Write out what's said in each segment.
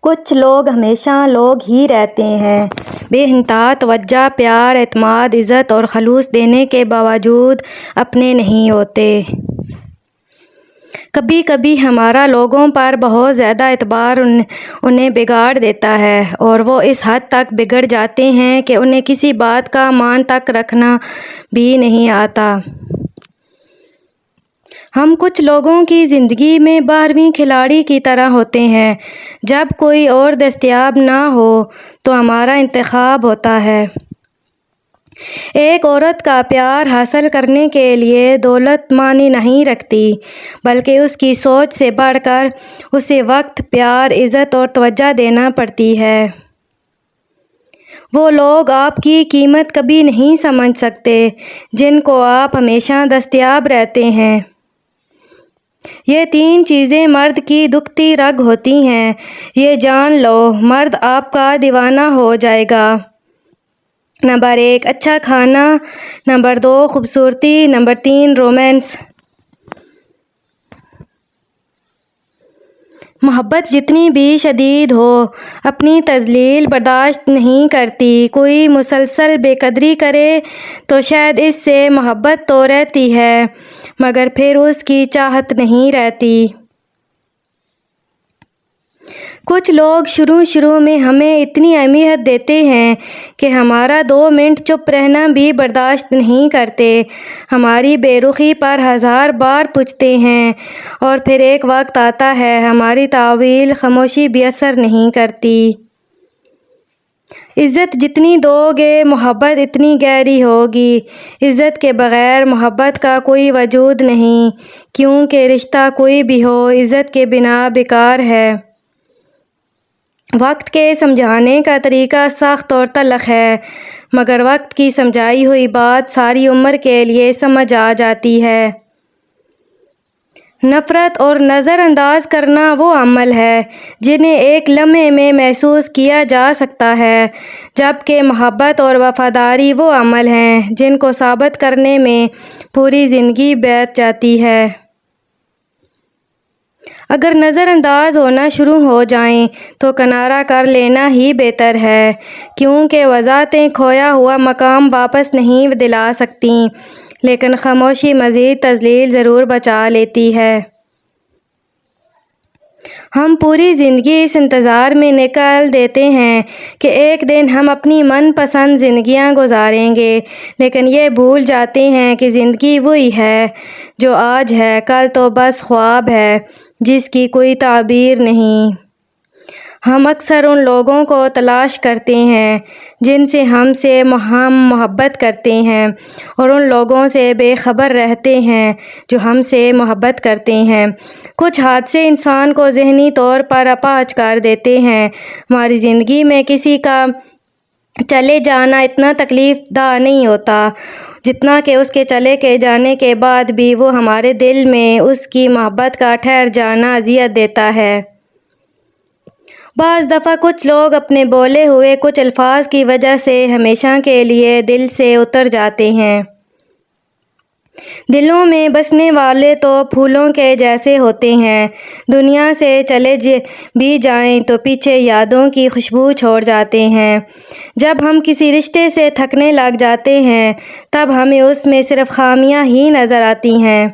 کچھ لوگ ہمیشہ لوگ ہی رہتے ہیں، بے انتہا توجہ، پیار، اعتماد، عزت اور خلوص دینے کے باوجود اپنے نہیں ہوتے۔ کبھی کبھی ہمارا لوگوں پر بہت زیادہ اعتبار انہیں بگاڑ دیتا ہے، اور وہ اس حد تک بگڑ جاتے ہیں کہ انہیں کسی بات کا مان تک رکھنا بھی نہیں آتا۔ ہم کچھ لوگوں کی زندگی میں 12ویں کھلاڑی کی طرح ہوتے ہیں۔ جب کوئی اور دستیاب نہ ہو تو ہمارا انتخاب ہوتا ہے۔ ایک عورت کا پیار حاصل کرنے کے لیے دولت معنی نہیں رکھتی، بلکہ اس کی سوچ سے بڑھ کر اسے وقت، پیار، عزت اور توجہ دینا پڑتی ہے۔ وہ لوگ آپ کی قیمت کبھی نہیں سمجھ سکتے جن کو آپ ہمیشہ دستیاب رہتے ہیں۔ یہ 3 چیزیں مرد کی دکھتی رگ ہوتی ہیں، یہ جان لو، مرد آپ کا دیوانہ ہو جائے گا۔ نمبر 1، اچھا کھانا۔ نمبر 2، خوبصورتی۔ Number 3، romance. محبت جتنی بھی شدید ہو، اپنی تذلیل برداشت نہیں کرتی۔ کوئی مسلسل بے قدری کرے تو شاید اس سے محبت تو رہتی ہے، مگر پھر اس کی چاہت نہیں رہتی۔ کچھ لوگ شروع میں ہمیں اتنی اہمیت دیتے ہیں کہ ہمارا 2 منٹ چپ رہنا بھی برداشت نہیں کرتے، ہماری بے رخی پر 1000 بار پوچھتے ہیں، اور پھر ایک وقت آتا ہے ہماری طویل خاموشی بھی اثر نہیں کرتی۔ عزت جتنی دو گے محبت اتنی گہری ہوگی۔ عزت کے بغیر محبت کا کوئی وجود نہیں، کیونکہ رشتہ کوئی بھی ہو عزت کے بنا بیکار ہے۔ وقت کے سمجھانے کا طریقہ سخت اور تلخ ہے، مگر وقت کی سمجھائی ہوئی بات ساری عمر کے لیے سمجھ آ جاتی ہے۔ نفرت اور نظر انداز کرنا وہ عمل ہے جنہیں ایک لمحے میں محسوس کیا جا سکتا ہے، جبکہ محبت اور وفاداری وہ عمل ہیں جن کو ثابت کرنے میں پوری زندگی بیت جاتی ہے۔ اگر نظر انداز ہونا شروع ہو جائیں تو کنارہ کر لینا ہی بہتر ہے، کیونکہ وضاحتیں کھویا ہوا مقام واپس نہیں دلا سکتیں، لیکن خاموشی مزید تذلیل ضرور بچا لیتی ہے۔ ہم پوری زندگی اس انتظار میں نکال دیتے ہیں کہ ایک دن ہم اپنی من پسند زندگیاں گزاریں گے، لیکن یہ بھول جاتے ہیں کہ زندگی وہی ہے جو آج ہے، کل تو بس خواب ہے جس کی کوئی تعبیر نہیں۔ ہم اکثر ان لوگوں کو تلاش کرتے ہیں جن سے ہم محبت کرتے ہیں، اور ان لوگوں سے بے خبر رہتے ہیں جو ہم سے محبت کرتے ہیں۔ کچھ حادثے انسان کو ذہنی طور پر اپاہج کر دیتے ہیں۔ ہماری زندگی میں کسی کا چلے جانا اتنا تکلیف دہ نہیں ہوتا جتنا کہ اس کے چلے جانے کے بعد بھی وہ ہمارے دل میں اس کی محبت کا ٹھہر جانا اذیت دیتا ہے۔ بعض دفعہ کچھ لوگ اپنے بولے ہوئے کچھ الفاظ کی وجہ سے ہمیشہ کے لیے دل سے اتر جاتے ہیں۔ دلوں میں بسنے والے تو پھولوں کے جیسے ہوتے ہیں، دنیا سے چلے بھی جائیں تو پیچھے یادوں کی خوشبو چھوڑ جاتے ہیں۔ جب ہم کسی رشتے سے تھکنے لگ جاتے ہیں تب ہمیں اس میں صرف خامیاں ہی نظر آتی ہیں۔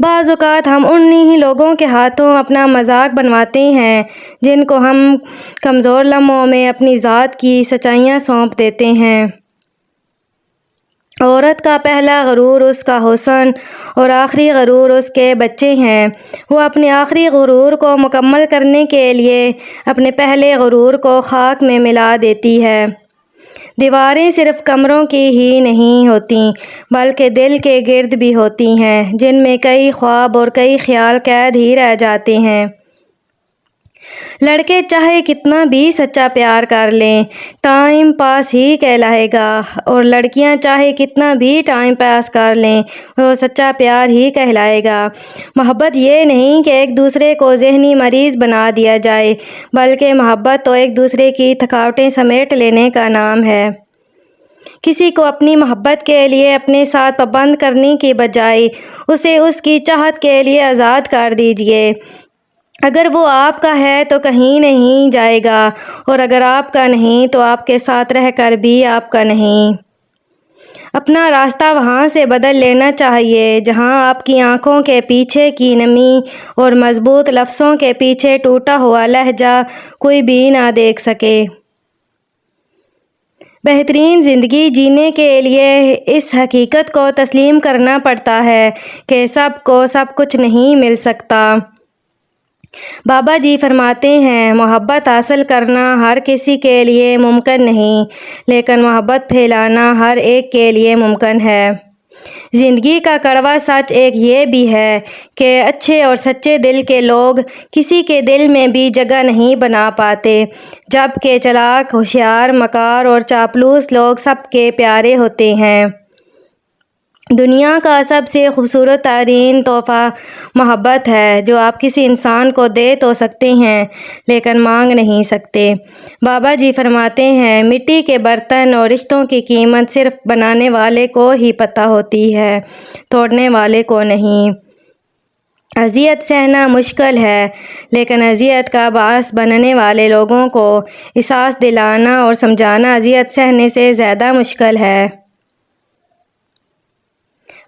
بعض اوقات ہم انہی لوگوں کے ہاتھوں اپنا مذاق بنواتے ہیں جن کو ہم کمزور لمحوں میں اپنی ذات کی سچائیاں سونپ دیتے ہیں۔ عورت کا پہلا غرور اس کا حسن اور آخری غرور اس کے بچے ہیں۔ وہ اپنے آخری غرور کو مکمل کرنے کے لیے اپنے پہلے غرور کو خاک میں ملا دیتی ہے۔ دیواریں صرف کمروں کی ہی نہیں ہوتیں بلکہ دل کے گرد بھی ہوتی ہیں، جن میں کئی خواب اور کئی خیال قید ہی رہ جاتے ہیں۔ لڑکے چاہے کتنا بھی سچا پیار کر لیں، ٹائم پاس ہی کہلائے گا، اور لڑکیاں چاہے کتنا بھی ٹائم پاس کر لیں وہ سچا پیار ہی کہلائے گا۔ محبت یہ نہیں کہ ایک دوسرے کو ذہنی مریض بنا دیا جائے، بلکہ محبت تو ایک دوسرے کی تھکاوٹیں سمیٹ لینے کا نام ہے۔ کسی کو اپنی محبت کے لیے اپنے ساتھ پابند کرنے کی بجائے اسے اس کی چاہت کے لیے آزاد کر دیجیے۔ اگر وہ آپ کا ہے تو کہیں نہیں جائے گا، اور اگر آپ کا نہیں تو آپ کے ساتھ رہ کر بھی آپ کا نہیں۔ اپنا راستہ وہاں سے بدل لینا چاہیے جہاں آپ کی آنکھوں کے پیچھے کی نمی اور مضبوط لفظوں کے پیچھے ٹوٹا ہوا لہجہ کوئی بھی نہ دیکھ سکے۔ بہترین زندگی جینے کے لیے اس حقیقت کو تسلیم کرنا پڑتا ہے کہ سب کو سب کچھ نہیں مل سکتا۔ بابا جی فرماتے ہیں، محبت حاصل کرنا ہر کسی کے لیے ممکن نہیں، لیکن محبت پھیلانا ہر ایک کے لیے ممکن ہے۔ زندگی کا کڑوا سچ ایک یہ بھی ہے کہ اچھے اور سچے دل کے لوگ کسی کے دل میں بھی جگہ نہیں بنا پاتے، جبکہ چالاک، ہوشیار، مکار اور چاپلوس لوگ سب کے پیارے ہوتے ہیں۔ دنیا کا سب سے خوبصورت ترین تحفہ محبت ہے، جو آپ کسی انسان کو دے تو سکتے ہیں لیکن مانگ نہیں سکتے۔ بابا جی فرماتے ہیں، مٹی کے برتن اور رشتوں کی قیمت صرف بنانے والے کو ہی پتہ ہوتی ہے، توڑنے والے کو نہیں۔ اذیت سہنا مشکل ہے، لیکن اذیت کا باعث بننے والے لوگوں کو احساس دلانا اور سمجھانا اذیت سہنے سے زیادہ مشکل ہے۔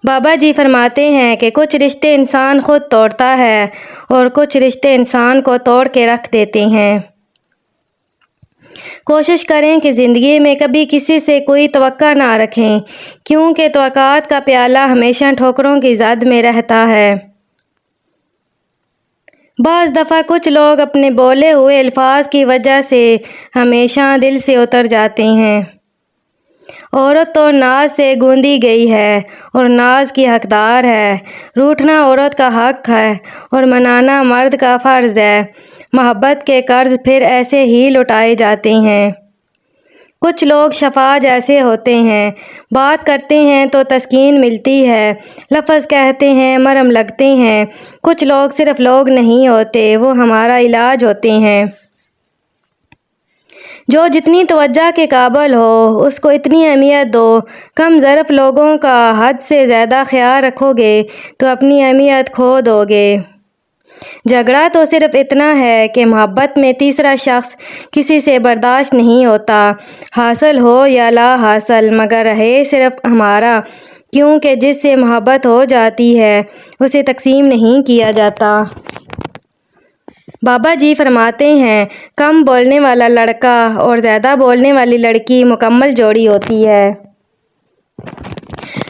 بابا جی فرماتے ہیں کہ کچھ رشتے انسان خود توڑتا ہے اور کچھ رشتے انسان کو توڑ کے رکھ دیتے ہیں۔ کوشش کریں کہ زندگی میں کبھی کسی سے کوئی توقع نہ رکھیں، کیونکہ توقعات کا پیالہ ہمیشہ ٹھوکروں کی زد میں رہتا ہے۔ بعض دفعہ کچھ لوگ اپنے بولے ہوئے الفاظ کی وجہ سے ہمیشہ دل سے اتر جاتے ہیں۔ عورت تو ناز سے گوندی گئی ہے اور ناز کی حقدار ہے۔ روٹھنا عورت کا حق ہے اور منانا مرد کا فرض ہے۔ محبت کے قرض پھر ایسے ہی لوٹائے جاتے ہیں۔ کچھ لوگ شفا جیسے ہوتے ہیں، بات کرتے ہیں تو تسکین ملتی ہے، لفظ کہتے ہیں مرہم لگتے ہیں۔ کچھ لوگ صرف لوگ نہیں ہوتے، وہ ہمارا علاج ہوتے ہیں۔ جو جتنی توجہ کے قابل ہو اس کو اتنی اہمیت دو۔ کم ظرف لوگوں کا حد سے زیادہ خیال رکھو گے تو اپنی اہمیت کھو دو گے۔ جھگڑا تو صرف اتنا ہے کہ محبت میں تیسرا شخص کسی سے برداشت نہیں ہوتا، حاصل ہو یا لا حاصل، مگر رہے صرف ہمارا، کیونکہ جس سے محبت ہو جاتی ہے اسے تقسیم نہیں کیا جاتا۔ بابا جی فرماتے ہیں، کم بولنے والا لڑکا اور زیادہ بولنے والی لڑکی مکمل جوڑی ہوتی ہے۔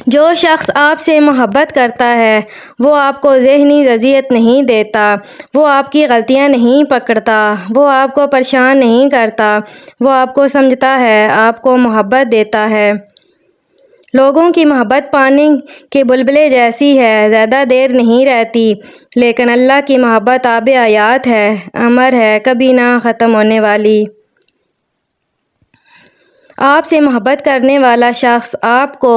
جو شخص آپ سے محبت کرتا ہے وہ آپ کو ذہنی اذیت نہیں دیتا، وہ آپ کی غلطیاں نہیں پکڑتا، وہ آپ کو پریشان نہیں کرتا، وہ آپ کو سمجھتا ہے، آپ کو محبت دیتا ہے۔ لوگوں کی محبت پانی کے بلبلے جیسی ہے، زیادہ دیر نہیں رہتی، لیکن اللہ کی محبت آب حیات ہے، امر ہے، کبھی نہ ختم ہونے والی۔ آپ سے محبت کرنے والا شخص آپ کو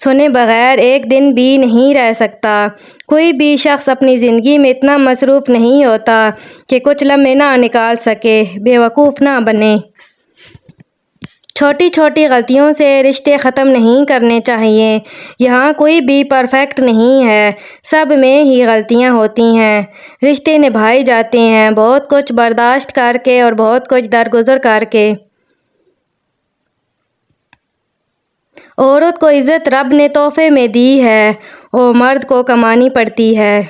سنے بغیر ایک دن بھی نہیں رہ سکتا۔ کوئی بھی شخص اپنی زندگی میں اتنا مصروف نہیں ہوتا کہ کچھ لمحے نہ نکال سکے۔ بے وقوف نہ بنیں۔ چھوٹی چھوٹی غلطیوں سے رشتے ختم نہیں کرنے چاہیے۔ یہاں کوئی بھی پرفیکٹ نہیں ہے، سب میں ہی غلطیاں ہوتی ہیں۔ رشتے نبھائے جاتے ہیں بہت کچھ برداشت کر کے اور بہت کچھ درگزر کر کے۔ عورت کو عزت رب نے تحفے میں دی ہے اور مرد کو کمانی پڑتی ہے۔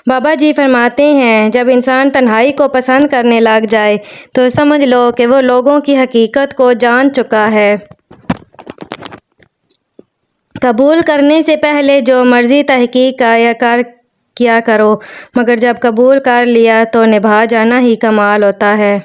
بابا جی فرماتے ہیں، جب انسان تنہائی کو پسند کرنے لگ جائے تو سمجھ لو کہ وہ لوگوں کی حقیقت کو جان چکا ہے۔ قبول کرنے سے پہلے جو مرضی تحقیق کیا کرو، مگر جب قبول کر لیا تو نبھا جانا ہی کمال ہوتا ہے۔